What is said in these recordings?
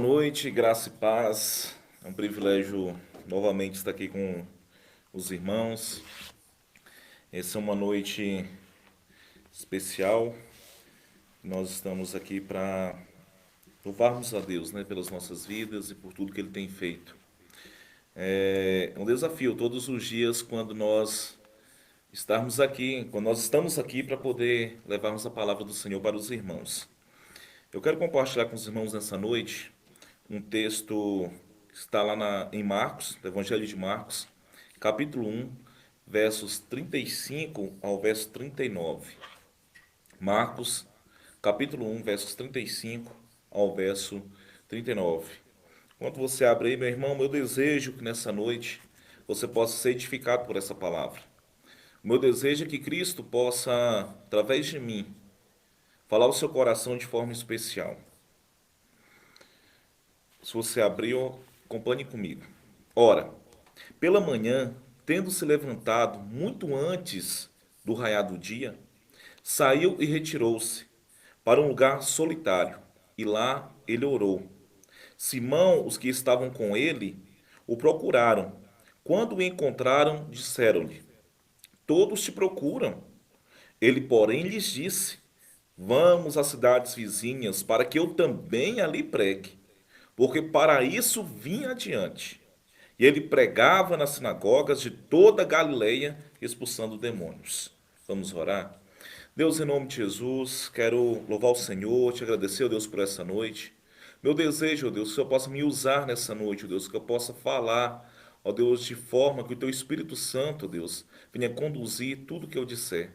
Boa noite, graça e paz. É um privilégio novamente estar aqui com os irmãos. Essa é uma noite especial. Nós estamos aqui para louvarmos a Deus, né, pelas nossas vidas e por tudo que Ele tem feito. É um desafio todos os dias quando nós estamos aqui para poder levarmos a palavra do Senhor para os irmãos. Eu quero compartilhar com os irmãos nessa noite um texto que está lá em Marcos, do Evangelho de Marcos, capítulo 1, versos 35 ao verso 39. Marcos, capítulo 1, versos 35 ao verso 39. Enquanto você abre aí, meu irmão, meu desejo é que nessa noite você possa ser edificado por essa palavra. O meu desejo é que Cristo possa, através de mim, falar ao seu coração de forma especial. Se você abriu, acompanhe comigo. Ora, pela manhã, tendo se levantado muito antes do raiar do dia, saiu e retirou-se para um lugar solitário, e lá ele orou. Simão, os que estavam com ele, o procuraram. Quando o encontraram, disseram-lhe: Todos te procuram. Ele, porém, lhes disse: Vamos às cidades vizinhas, para que eu também ali pregue, porque para isso vim adiante. E ele pregava nas sinagogas de toda a Galileia, expulsando demônios. Vamos orar? Deus, em nome de Jesus, quero louvar o Senhor, te agradecer, ó Deus, por essa noite. Meu desejo, ó Deus, que o Senhor possa me usar nessa noite, ó Deus, que eu possa falar, ó Deus, de forma que o teu Espírito Santo, ó Deus, venha conduzir tudo que eu disser.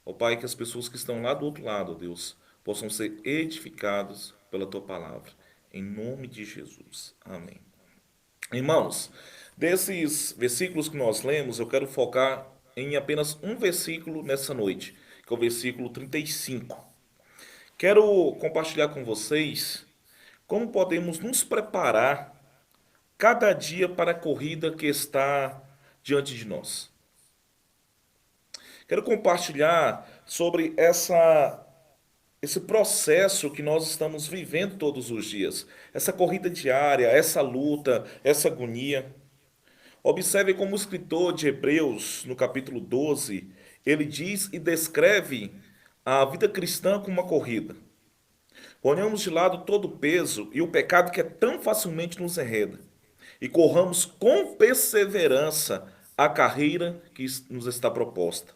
Ó Pai, que as pessoas que estão lá do outro lado, ó Deus, possam ser edificados pela tua palavra. Em nome de Jesus. Amém. Irmãos, desses versículos que nós lemos, eu quero focar em apenas um versículo nessa noite, que é o versículo 35. Quero compartilhar com vocês como podemos nos preparar cada dia para a corrida que está diante de nós. Quero compartilhar sobre esse processo que nós estamos vivendo todos os dias, essa corrida diária, essa luta, essa agonia. Observe como o escritor de Hebreus, no capítulo 12, ele diz e descreve a vida cristã como uma corrida. Ponhamos de lado todo o peso e o pecado que é tão facilmente nos enreda, e corramos com perseverança a carreira que nos está proposta,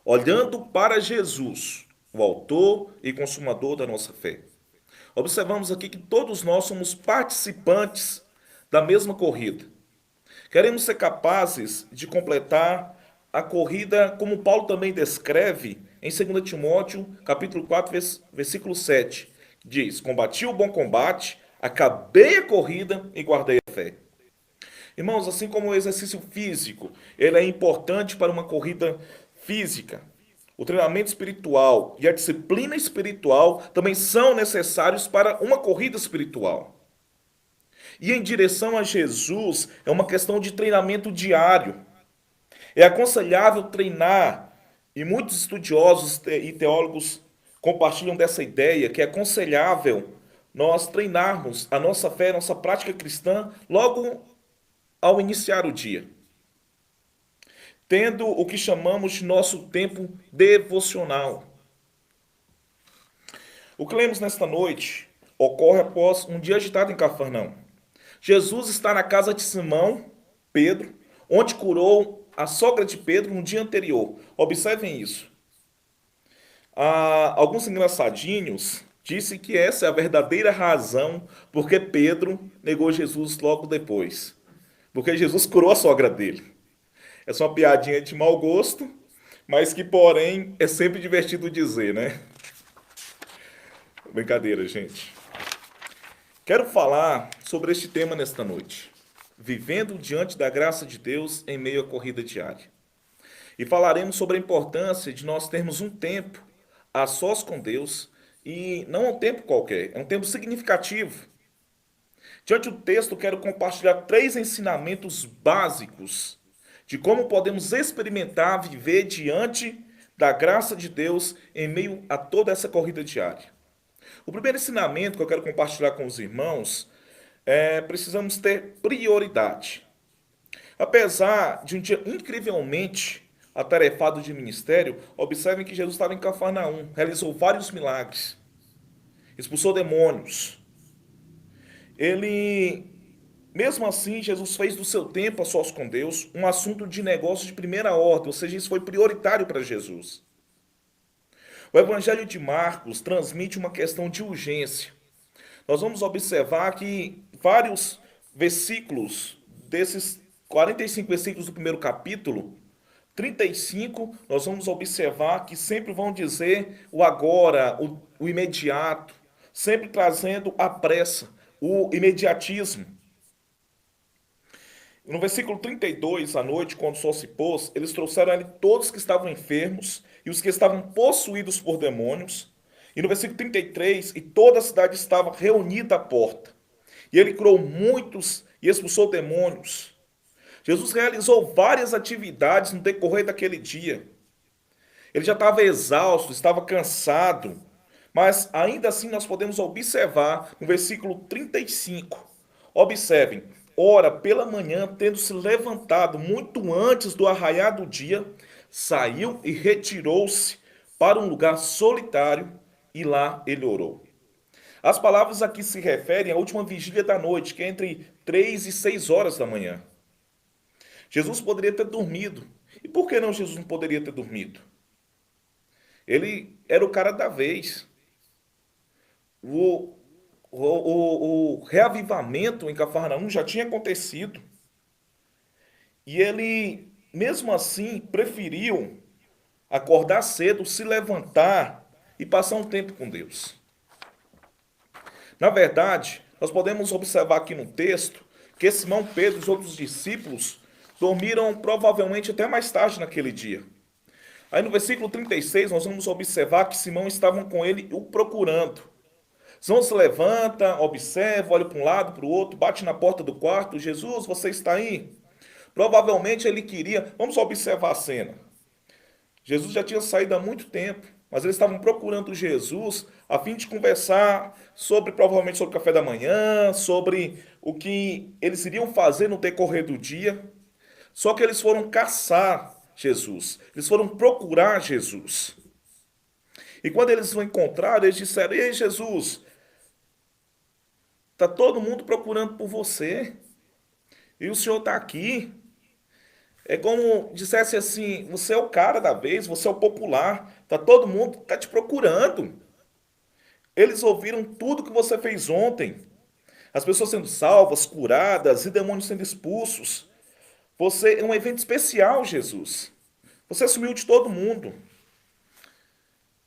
olhando para Jesus, o autor e consumador da nossa fé. Observamos aqui que todos nós somos participantes da mesma corrida. Queremos ser capazes de completar a corrida como Paulo também descreve em 2 Timóteo, capítulo 4, versículo 7. Diz: Combati o bom combate, acabei a corrida e guardei a fé. Irmãos, assim como o exercício físico, ele é importante para uma corrida física. O treinamento espiritual e a disciplina espiritual também são necessários para uma corrida espiritual. E em direção a Jesus é uma questão de treinamento diário. É aconselhável treinar, e muitos estudiosos e teólogos compartilham dessa ideia, que é aconselhável nós treinarmos a nossa fé, a nossa prática cristã, logo ao iniciar o dia, tendo o que chamamos de nosso tempo devocional. O que lemos nesta noite ocorre após um dia agitado em Cafarnaum. Jesus está na casa de Simão, Pedro, onde curou a sogra de Pedro no dia anterior. Observem isso. Alguns engraçadinhos disse que essa é a verdadeira razão porque Pedro negou Jesus logo depois. Porque Jesus curou a sogra dele. Essa é uma piadinha de mau gosto, mas que, porém, é sempre divertido dizer, né? Brincadeira, gente. Quero falar sobre este tema nesta noite. Vivendo diante da graça de Deus em meio à corrida diária. E falaremos sobre a importância de nós termos um tempo a sós com Deus, e não é um tempo qualquer, é um tempo significativo. Diante do texto, quero compartilhar 3 ensinamentos básicos de como podemos experimentar viver diante da graça de Deus em meio a toda essa corrida diária. O primeiro ensinamento que eu quero compartilhar com os irmãos Precisamos ter prioridade. Apesar de um dia incrivelmente atarefado de ministério, observem que Jesus estava em Cafarnaum, realizou vários milagres, expulsou demônios. Ele, mesmo assim, Jesus fez do seu tempo a sós com Deus um assunto de negócio de primeira ordem, ou seja, isso foi prioritário para Jesus. O Evangelho de Marcos transmite uma questão de urgência. Nós vamos observar que vários versículos desses 45 versículos do primeiro capítulo, 35, nós vamos observar que sempre vão dizer o agora, o imediato, sempre trazendo a pressa, o imediatismo. No versículo 32, à noite, quando o sol se pôs, eles trouxeram a ele todos que estavam enfermos e os que estavam possuídos por demônios. E no versículo 33, e toda a cidade estava reunida à porta. E ele curou muitos e expulsou demônios. Jesus realizou várias atividades no decorrer daquele dia. Ele já estava exausto, estava cansado, mas ainda assim nós podemos observar no versículo 35. Observem, ora, pela manhã, tendo se levantado muito antes do arraiar do dia, saiu e retirou-se para um lugar solitário e lá ele orou. As palavras aqui se referem à última vigília da noite, que é entre 3 e 6 horas da manhã. Jesus poderia ter dormido. E por que não Jesus não poderia ter dormido? Ele era o cara da vez. O, o reavivamento em Cafarnaum já tinha acontecido. E ele, mesmo assim, preferiu acordar cedo, se levantar e passar um tempo com Deus. Na verdade, nós podemos observar aqui no texto que Simão Pedro e os outros discípulos dormiram provavelmente até mais tarde naquele dia. Aí no versículo 36 nós vamos observar que Simão estavam com ele o procurando. Simão se levanta, observa, olha para um lado, para o outro, bate na porta do quarto. Jesus, você está aí? Provavelmente ele queria. Vamos observar a cena. Jesus já tinha saído há muito tempo, mas eles estavam procurando Jesus a fim de conversar sobre, provavelmente, sobre o café da manhã, sobre o que eles iriam fazer no decorrer do dia. Só que eles foram caçar Jesus, eles foram procurar Jesus. E quando eles o encontraram, eles disseram: Ei, Jesus, está todo mundo procurando por você, e o senhor está aqui. É como dissesse assim: você é o cara da vez, você é o popular, tá todo mundo tá te procurando. Eles ouviram tudo que você fez ontem. As pessoas sendo salvas, curadas e demônios sendo expulsos. Você é um evento especial, Jesus. Você sumiu de todo mundo.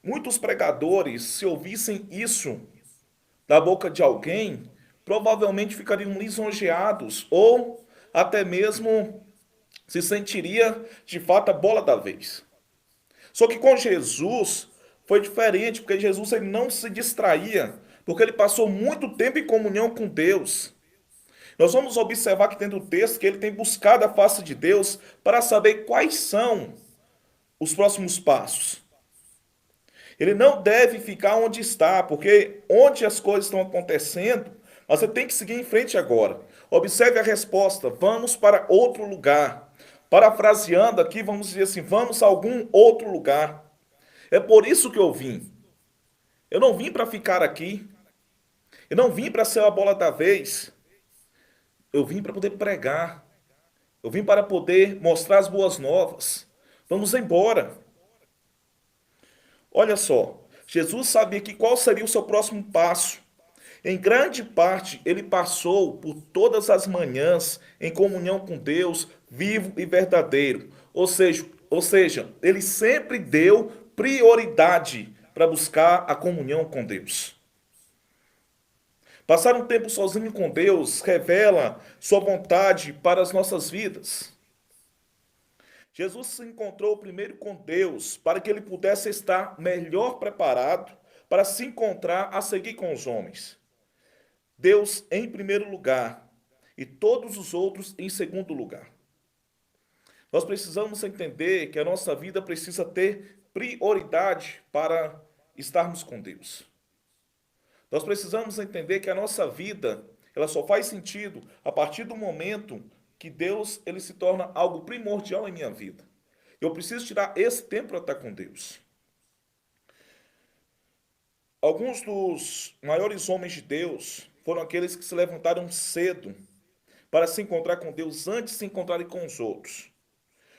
Muitos pregadores, se ouvissem isso da boca de alguém, provavelmente ficariam lisonjeados ou até mesmo se sentiria de fato a bola da vez. Só que com Jesus foi diferente, porque Jesus ele não se distraía, porque ele passou muito tempo em comunhão com Deus. Nós vamos observar aqui dentro do texto que ele tem buscado a face de Deus para saber quais são os próximos passos. Ele não deve ficar onde está, porque onde as coisas estão acontecendo, você tem que seguir em frente agora. Observe a resposta: vamos para outro lugar. Parafraseando aqui, vamos dizer assim: vamos a algum outro lugar. É por isso que eu vim. Eu não vim para ficar aqui. Eu não vim para ser a bola da vez. Eu vim para poder pregar. Eu vim para poder mostrar as boas novas. Vamos embora. Olha só, Jesus sabia que qual seria o seu próximo passo. Em grande parte, ele passou por todas as manhãs em comunhão com Deus, vivo e verdadeiro. Ou seja, ele sempre deu prioridade para buscar a comunhão com Deus. Passar um tempo sozinho com Deus revela sua vontade para as nossas vidas. Jesus se encontrou primeiro com Deus para que ele pudesse estar melhor preparado para se encontrar a seguir com os homens. Deus em primeiro lugar e todos os outros em segundo lugar. Nós precisamos entender que a nossa vida precisa ter prioridade para estarmos com Deus. Nós precisamos entender que a nossa vida ela só faz sentido a partir do momento que Deus ele se torna algo primordial em minha vida. Eu preciso tirar esse tempo para estar com Deus. Alguns dos maiores homens de Deus foram aqueles que se levantaram cedo para se encontrar com Deus antes de se encontrarem com os outros.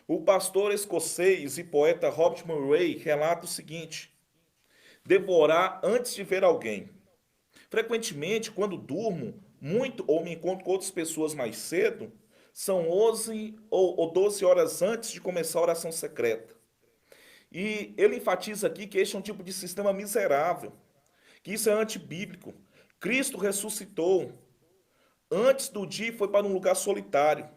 O pastor escocês e poeta Robert Murray relata o seguinte: devorar antes de ver alguém. Frequentemente, quando durmo muito ou me encontro com outras pessoas mais cedo, são 11 ou 12 horas antes de começar a oração secreta. E ele enfatiza aqui que este é um tipo de sistema miserável, que isso é antibíblico. Cristo ressuscitou antes do dia e foi para um lugar solitário.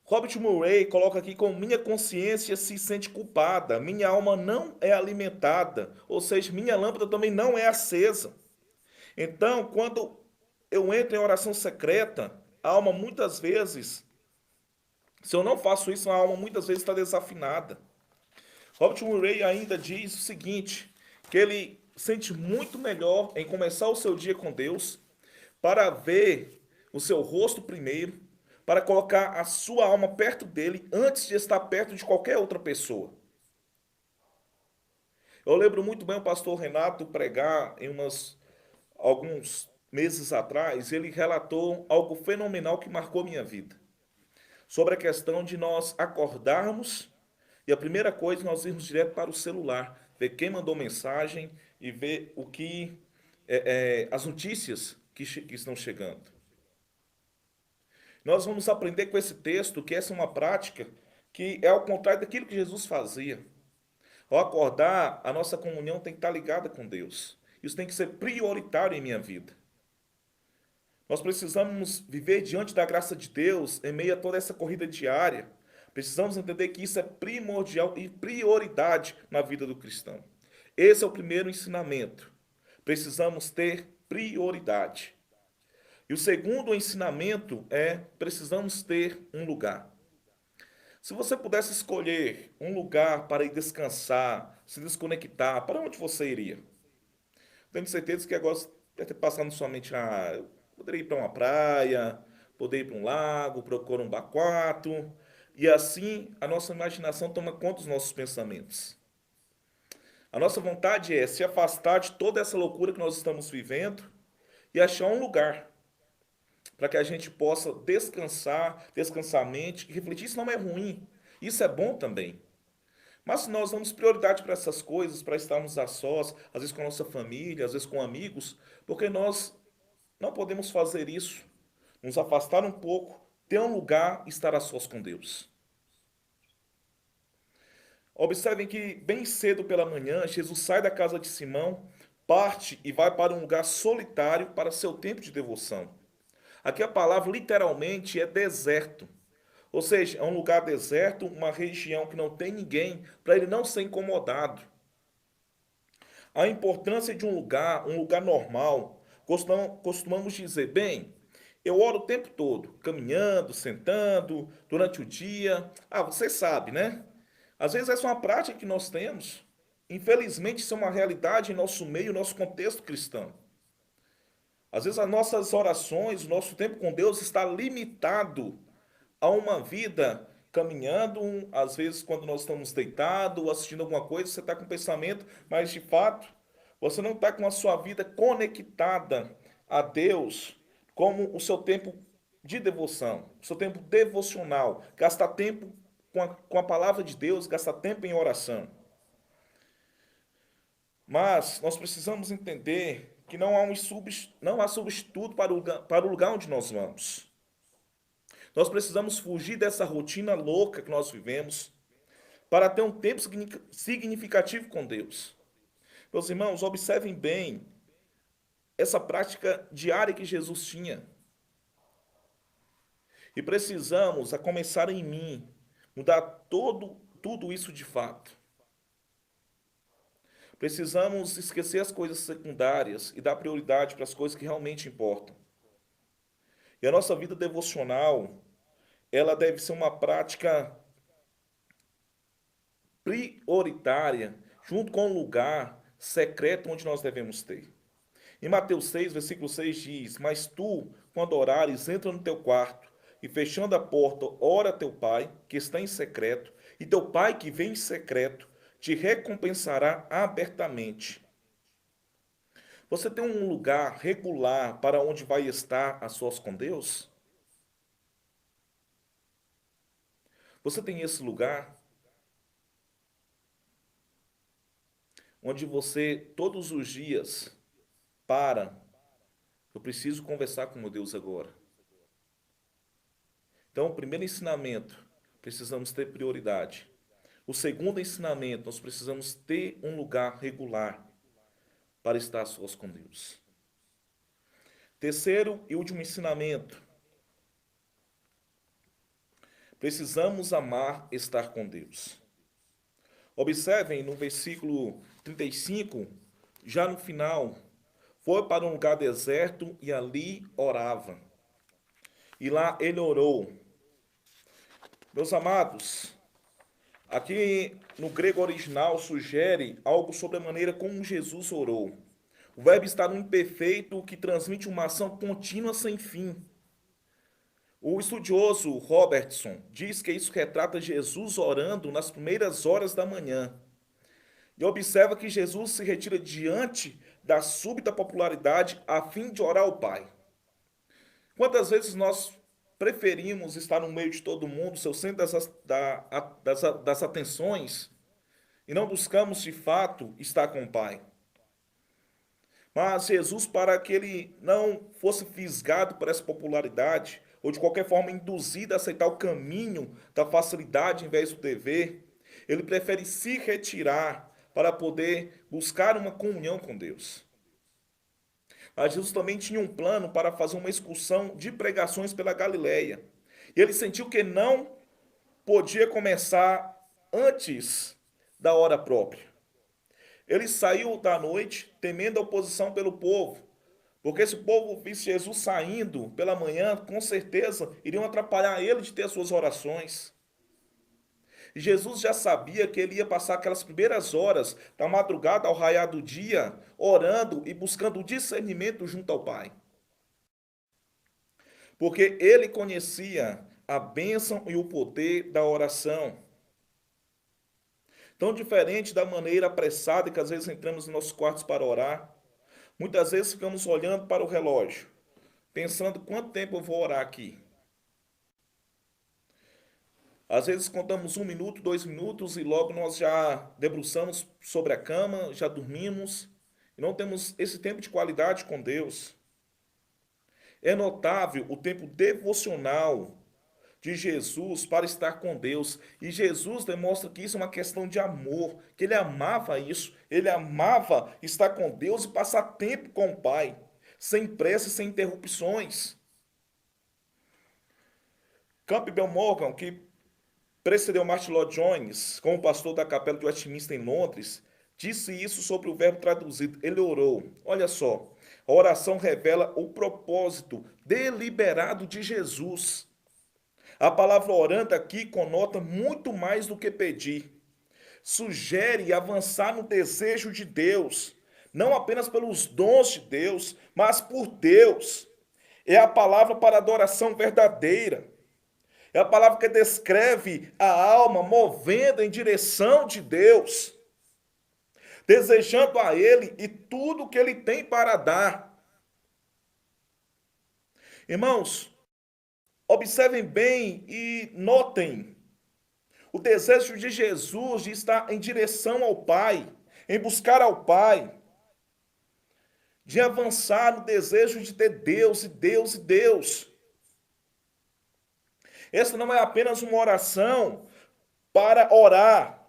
Robert Murray coloca aqui como minha consciência se sente culpada, minha alma não é alimentada, ou seja, minha lâmpada também não é acesa. Então, quando eu entro em oração secreta, a alma muitas vezes, se eu não faço isso, a alma muitas vezes está desafinada. Robert Murray ainda diz o seguinte, que ele sente muito melhor em começar o seu dia com Deus, para ver o seu rosto primeiro, para colocar a sua alma perto dele antes de estar perto de qualquer outra pessoa. Eu lembro muito bem o pastor Renato pregar alguns meses atrás, ele relatou algo fenomenal que marcou minha vida. Sobre a questão de nós acordarmos e a primeira coisa nós irmos direto para o celular, ver quem mandou mensagem e ver o que as notícias que estão chegando. Nós vamos aprender com esse texto que essa é uma prática que é ao contrário daquilo que Jesus fazia. Ao acordar, a nossa comunhão tem que estar ligada com Deus. Isso tem que ser prioritário em minha vida. Nós precisamos viver diante da graça de Deus em meio a toda essa corrida diária. Precisamos entender que isso é primordial e prioridade na vida do cristão. Esse é o primeiro ensinamento. Precisamos ter prioridade. E o segundo ensinamento é: precisamos ter um lugar. Se você pudesse escolher um lugar para ir descansar, se desconectar, para onde você iria? Tenho certeza que agora deve ter passado na sua mente: eu poderia ir para uma praia, poderia ir para um lago, para o Corumbá 4. E assim a nossa imaginação toma conta dos nossos pensamentos. A nossa vontade é se afastar de toda essa loucura que nós estamos vivendo e achar um lugar para que a gente possa descansar a mente e refletir. Isso não é ruim, isso é bom também. Mas se nós damos prioridade para essas coisas, para estarmos a sós, às vezes com a nossa família, às vezes com amigos, porque nós não podemos fazer isso, nos afastar um pouco, ter um lugar e estar a sós com Deus. Observem que bem cedo pela manhã, Jesus sai da casa de Simão, parte e vai para um lugar solitário para seu tempo de devoção. Aqui a palavra literalmente é deserto. Ou seja, é um lugar deserto, uma região que não tem ninguém, para ele não ser incomodado. A importância de um lugar normal, costumamos dizer: bem, eu oro o tempo todo, caminhando, sentando, durante o dia. Você sabe, né? Às vezes essa é uma prática que nós temos. Infelizmente, isso é uma realidade em nosso meio, nosso contexto cristão. Às vezes as nossas orações, o nosso tempo com Deus está limitado a uma vida caminhando, às vezes quando nós estamos deitados ou assistindo alguma coisa, você está com pensamento, mas de fato você não está com a sua vida conectada a Deus como o seu tempo de devoção, o seu tempo devocional, gastar tempo com a palavra de Deus, gastar tempo em oração. Mas nós precisamos entender que não há substituto para o lugar onde nós vamos. Nós precisamos fugir dessa rotina louca que nós vivemos para ter um tempo significativo com Deus. Meus irmãos, observem bem essa prática diária que Jesus tinha. E precisamos, a começar em mim, mudar tudo isso de fato. Precisamos esquecer as coisas secundárias e dar prioridade para as coisas que realmente importam. E a nossa vida devocional, ela deve ser uma prática prioritária, junto com o lugar secreto onde nós devemos ter. Em Mateus 6, versículo 6 diz: mas tu quando orares, entra no teu quarto e fechando a porta, ora a teu pai, que está em secreto, e teu pai que vem em secreto te recompensará abertamente. Você tem um lugar regular para onde vai estar a sós com Deus? Você tem esse lugar onde você todos os dias para, eu preciso conversar com meu Deus agora. Então, o primeiro ensinamento, precisamos ter prioridade. O segundo ensinamento, nós precisamos ter um lugar regular para estar a sós com Deus. Terceiro e último ensinamento, precisamos amar estar com Deus. Observem no versículo 35, já no final, foi para um lugar deserto e ali orava. E lá ele orou. Meus amados, aqui no grego original sugere algo sobre a maneira como Jesus orou. O verbo está no imperfeito que transmite uma ação contínua sem fim. O estudioso Robertson diz que isso retrata Jesus orando nas primeiras horas da manhã. E observa que Jesus se retira diante da súbita popularidade a fim de orar ao Pai. Quantas vezes nós preferimos estar no meio de todo mundo, seu centro das atenções, e não buscamos de fato estar com o Pai? Mas Jesus, para que ele não fosse fisgado por essa popularidade, ou de qualquer forma induzido a aceitar o caminho da facilidade em vez do dever, ele prefere se retirar para poder buscar uma comunhão com Deus. Mas Jesus também tinha um plano para fazer uma excursão de pregações pela Galileia. E ele sentiu que não podia começar antes da hora própria. Ele saiu da noite temendo a oposição pelo povo, porque se o povo visse Jesus saindo pela manhã, com certeza iriam atrapalhar ele de ter as suas orações. E Jesus já sabia que ele ia passar aquelas primeiras horas da madrugada ao raiar do dia, orando e buscando discernimento junto ao Pai. Porque ele conhecia a bênção e o poder da oração. Tão diferente da maneira apressada que às vezes entramos nos nossos quartos para orar, muitas vezes ficamos olhando para o relógio, pensando quanto tempo eu vou orar aqui. Às vezes contamos 1 minuto, 2 minutos e logo nós já debruçamos sobre a cama, já dormimos e não temos esse tempo de qualidade com Deus. É notável o tempo devocional de Jesus para estar com Deus. E Jesus demonstra que isso é uma questão de amor, que ele amava isso, ele amava estar com Deus e passar tempo com o Pai, sem pressa e sem interrupções. Campbell Morgan, que precedeu Martin Lloyd Jones como pastor da capela de Westminster em Londres, disse isso sobre o verbo traduzido. Ele orou. Olha só, a oração revela o propósito deliberado de Jesus. A palavra orando aqui conota muito mais do que pedir. Sugere avançar no desejo de Deus, não apenas pelos dons de Deus, mas por Deus. É a palavra para adoração verdadeira. É a palavra que descreve a alma movendo em direção de Deus, desejando a Ele e tudo que Ele tem para dar. Irmãos, observem bem e notem o desejo de Jesus de estar em direção ao Pai, em buscar ao Pai, de avançar no desejo de ter Deus e Deus e Deus. Essa não é apenas uma oração para orar,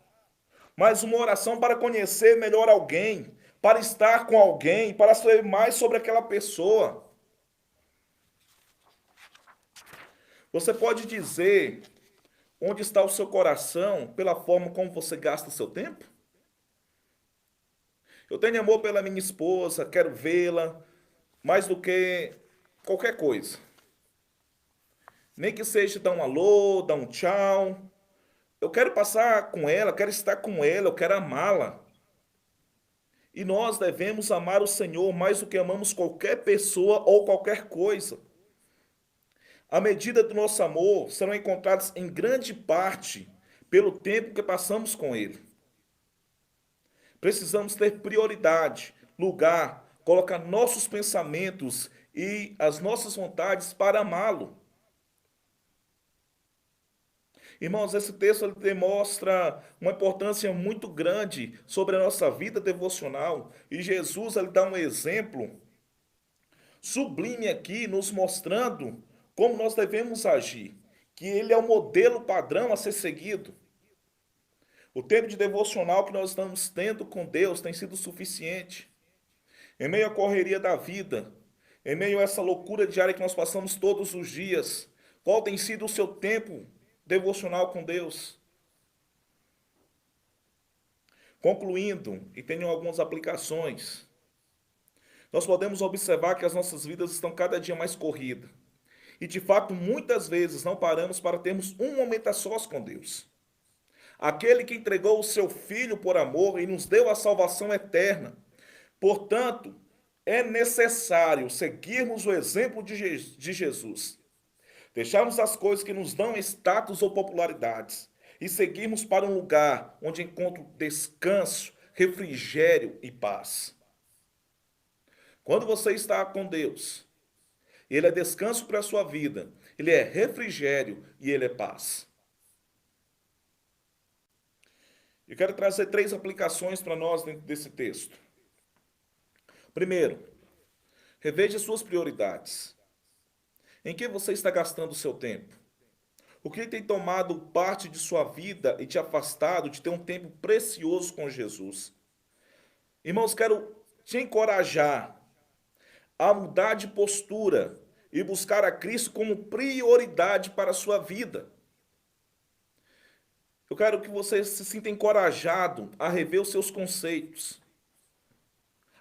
mas uma oração para conhecer melhor alguém, para estar com alguém, para saber mais sobre aquela pessoa. Você pode dizer onde está o seu coração pela forma como você gasta o seu tempo? Eu tenho amor pela minha esposa, quero vê-la mais do que qualquer coisa. Nem que seja dar um alô, dar um tchau. Eu quero passar com ela, quero estar com ela, eu quero amá-la. E nós devemos amar o Senhor mais do que amamos qualquer pessoa ou qualquer coisa. A medida do nosso amor serão encontradas em grande parte pelo tempo que passamos com Ele. Precisamos ter prioridade, lugar, colocar nossos pensamentos e as nossas vontades para amá-lo. Irmãos, esse texto ele demonstra uma importância muito grande sobre a nossa vida devocional e Jesus ele dá um exemplo sublime aqui, nos mostrando como nós devemos agir, que ele é o modelo padrão a ser seguido. O tempo de devocional que nós estamos tendo com Deus tem sido suficiente. Em meio à correria da vida, em meio a essa loucura diária que nós passamos todos os dias, qual tem sido o seu tempo devocional com Deus? Concluindo, e tenho algumas aplicações, nós podemos observar que as nossas vidas estão cada dia mais corridas. E de fato, muitas vezes não paramos para termos um momento a sós com Deus. Aquele que entregou o seu Filho por amor e nos deu a salvação eterna. Portanto, é necessário seguirmos o exemplo de Jesus. Deixarmos as coisas que nos dão status ou popularidades e seguirmos para um lugar onde encontro descanso, refrigério e paz. Quando você está com Deus, Ele é descanso para a sua vida, Ele é refrigério e Ele é paz. Eu quero trazer 3 aplicações para nós dentro desse texto. Primeiro, reveja suas prioridades. Em que você está gastando o seu tempo? O que tem tomado parte de sua vida e te afastado de ter um tempo precioso com Jesus? Irmãos, quero te encorajar a mudar de postura e buscar a Cristo como prioridade para a sua vida. Eu quero que você se sinta encorajado a rever os seus conceitos,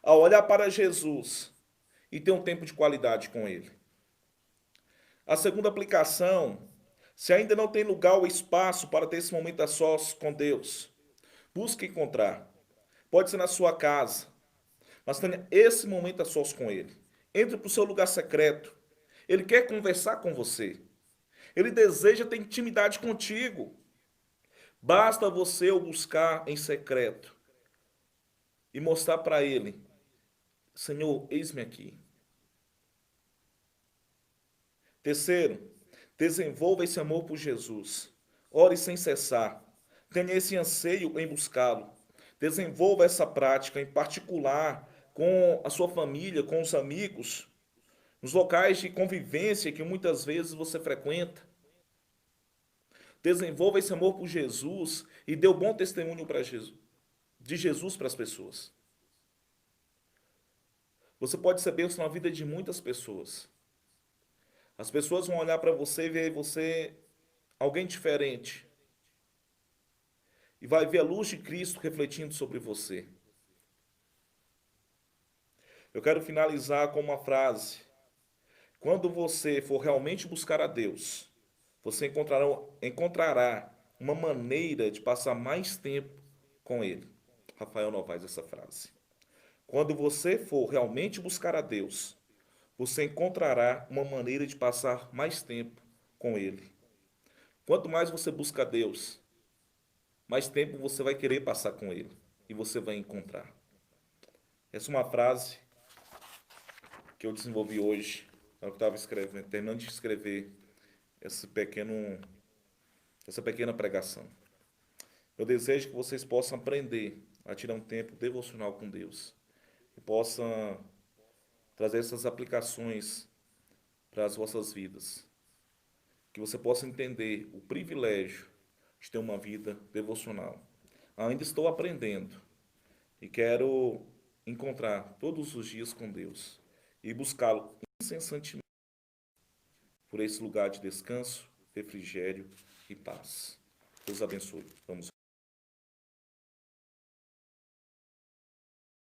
a olhar para Jesus e ter um tempo de qualidade com Ele. A segunda aplicação, se ainda não tem lugar ou espaço para ter esse momento a sós com Deus, busque encontrar. Pode ser na sua casa, mas tenha esse momento a sós com Ele. Entre para o seu lugar secreto. Ele quer conversar com você. Ele deseja ter intimidade contigo. Basta você o buscar em secreto e mostrar para Ele: Senhor, eis-me aqui. Terceiro, desenvolva esse amor por Jesus. Ore sem cessar. Tenha esse anseio em buscá-lo. Desenvolva essa prática, em particular, com a sua família, com os amigos, nos locais de convivência que muitas vezes você frequenta. Desenvolva esse amor por Jesus e dê o bom testemunho para Jesus, de Jesus para as pessoas. Você pode ser bênção na vida de muitas pessoas. As pessoas vão olhar para você e ver você alguém diferente. E vai ver a luz de Cristo refletindo sobre você. Eu quero finalizar com uma frase. Quando você for realmente buscar a Deus, você encontrará uma maneira de passar mais tempo com Ele. Rafael Novaes, essa frase. Quando você for realmente buscar a Deus, você encontrará uma maneira de passar mais tempo com Ele. Quanto mais você busca a Deus, mais tempo você vai querer passar com Ele. E você vai encontrar. Essa é uma frase que eu desenvolvi hoje. Eu estava escrevendo, terminando de escrever essa pequena pregação. Eu desejo que vocês possam aprender a tirar um tempo devocional com Deus. E possam trazer essas aplicações para as vossas vidas. Que você possa entender o privilégio de ter uma vida devocional. Ainda estou aprendendo e quero encontrar todos os dias com Deus e buscá-lo incessantemente por esse lugar de descanso, refrigério e paz. Deus abençoe. Vamos